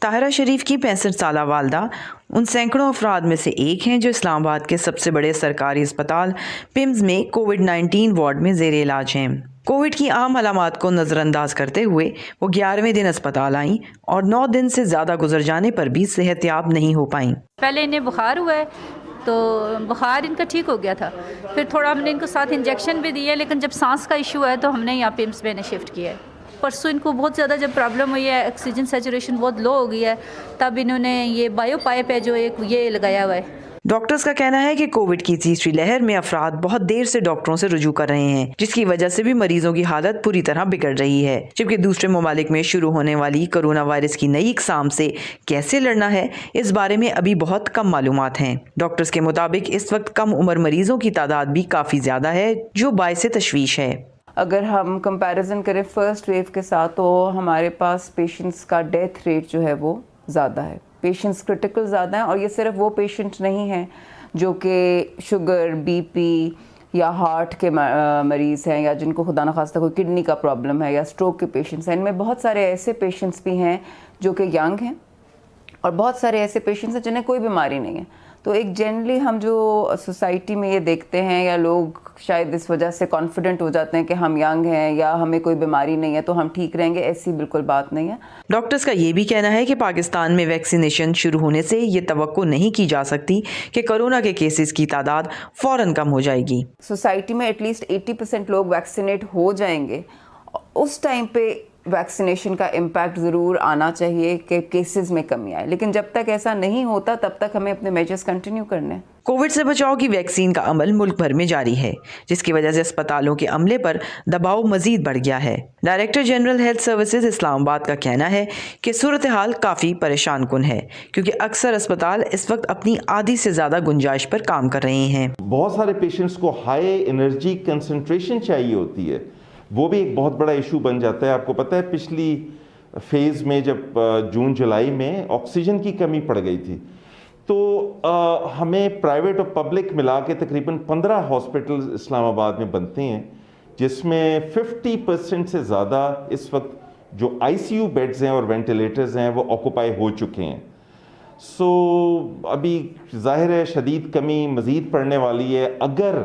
طاہرہ شریف کی 65 سالہ والدہ ان سینکڑوں افراد میں سے ایک ہیں جو اسلام آباد کے سب سے بڑے سرکاری اسپتال پمز میں کووڈ-19 وارڈ میں زیر علاج ہیں۔ کووڈ کی عام علامات کو نظر انداز کرتے ہوئے وہ 11ویں دن اسپتال آئیں اور 9 دن سے زیادہ گزر جانے پر بھی صحت یاب نہیں ہو پائیں۔ پہلے انہیں بخار ہوا ہے تو بخار ان کا ٹھیک ہو گیا تھا، پھر تھوڑا ہم نے ان کو ساتھ انجیکشن بھی دیے، لیکن جب سانس کا ایشو ہے تو ہم نے یہاں پمز میں شفٹ کیا ہے۔ پرسوں ان کو بہت زیادہ جب پرابلم ہوئی ہے، آکسیجن سیچوریشن بہت لو ہو گئی ہے، تب انہوں نے یہ بایو پائپ ہے جو ایک یہ لگایا ہوا ہے۔ ڈاکٹرز کا کہنا ہے کہ کووڈ کی تیسری لہر میں افراد بہت دیر سے ڈاکٹروں سے رجوع کر رہے ہیں، جس کی وجہ سے بھی مریضوں کی حالت پوری طرح بگڑ رہی ہے، جبکہ دوسرے ممالک میں شروع ہونے والی کرونا وائرس کی نئی اقسام سے کیسے لڑنا ہے اس بارے میں ابھی بہت کم معلومات ہیں۔ ڈاکٹرز کے مطابق اس وقت کم عمر مریضوں کی تعداد بھی کافی زیادہ ہے، جو باعث تشویش ہے۔ اگر ہم کمپیریزن کریں فرسٹ ویو کے ساتھ تو ہمارے پاس پیشنٹس کا ڈیتھ ریٹ جو ہے وہ زیادہ ہے، پیشنٹس کرٹیکل زیادہ ہیں، اور یہ صرف وہ پیشنٹ نہیں ہیں جو کہ شوگر، بی پی یا ہارٹ کے مریض ہیں، یا جن کو خدا نخواستہ کوئی کڈنی کا پرابلم ہے یا اسٹروک کے پیشنٹس ہیں۔ ان میں بہت سارے ایسے پیشنٹس بھی ہیں جو کہ ینگ ہیں، اور بہت سارے ایسے پیشنٹس ہیں جنہیں کوئی بیماری نہیں ہے۔ تو ایک جنرلی ہم جو سوسائٹی میں یہ دیکھتے ہیں، یا لوگ شاید اس وجہ سے کانفیڈنٹ ہو جاتے ہیں کہ ہم ینگ ہیں یا ہمیں کوئی بیماری نہیں ہے تو ہم ٹھیک رہیں گے، ایسی بالکل بات نہیں ہے۔ ڈاکٹرز کا یہ بھی کہنا ہے کہ پاکستان میں ویکسینیشن شروع ہونے سے یہ توقع نہیں کی جا سکتی کہ کرونا کے کیسز کی تعداد فوراً کم ہو جائے گی۔ سوسائٹی میں ایٹ لیسٹ 80% لوگ ویکسینیٹ ہو جائیں گے، اس ٹائم پہ ویکسینیشن کا امپیکٹ ضرور آنا چاہیے کہ کیسز میں کمی آئے، لیکن جب تک ایسا نہیں ہوتا تب تک ہمیں اپنے میجرز کنٹینیو کرنے ہیں۔ کووڈ سے بچاؤ کی ویکسین کا عمل ملک بھر میں جاری ہے، جس کی وجہ سے اسپتالوں کے عملے پر دباؤ مزید بڑھ گیا ہے۔ ڈائریکٹر جنرل ہیلتھ سروسز اسلام آباد کا کہنا ہے کہ صورتحال کافی پریشان کن ہے، کیونکہ اکثر اسپتال اس وقت اپنی آدھی سے زیادہ گنجائش پر کام کر رہے ہیں۔ بہت سارے پیشنٹس کو ہائی انرجی کنسنٹریشن چاہیے ہوتی ہے، وہ بھی ایک بہت بڑا ایشو بن جاتا ہے۔ آپ کو پتہ ہے پچھلی فیز میں جب جون جولائی میں آکسیجن کی کمی پڑ گئی تھی، تو ہمیں پرائیویٹ اور پبلک ملا کے تقریباً 15 ہاسپٹل اسلام آباد میں بنتے ہیں، جس میں 50% سے زیادہ اس وقت جو آئی سی یو بیڈز ہیں اور وینٹیلیٹرز ہیں وہ آکوپائی ہو چکے ہیں۔ سو ابھی ظاہر ہے شدید کمی مزید پڑنے والی ہے اگر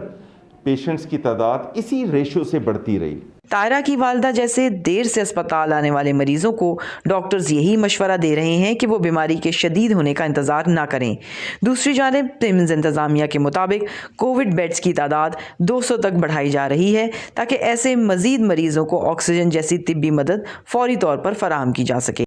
پیشنٹس کی تعداد اسی ریشو سے بڑھتی رہی۔ طاہرہ کی والدہ جیسے دیر سے اسپتال آنے والے مریضوں کو ڈاکٹرز یہی مشورہ دے رہے ہیں کہ وہ بیماری کے شدید ہونے کا انتظار نہ کریں۔ دوسری جانب پمز انتظامیہ کے مطابق کووڈ بیڈز کی تعداد 200 تک بڑھائی جا رہی ہے تاکہ ایسے مزید مریضوں کو آکسیجن جیسی طبی مدد فوری طور پر فراہم کی جا سکے۔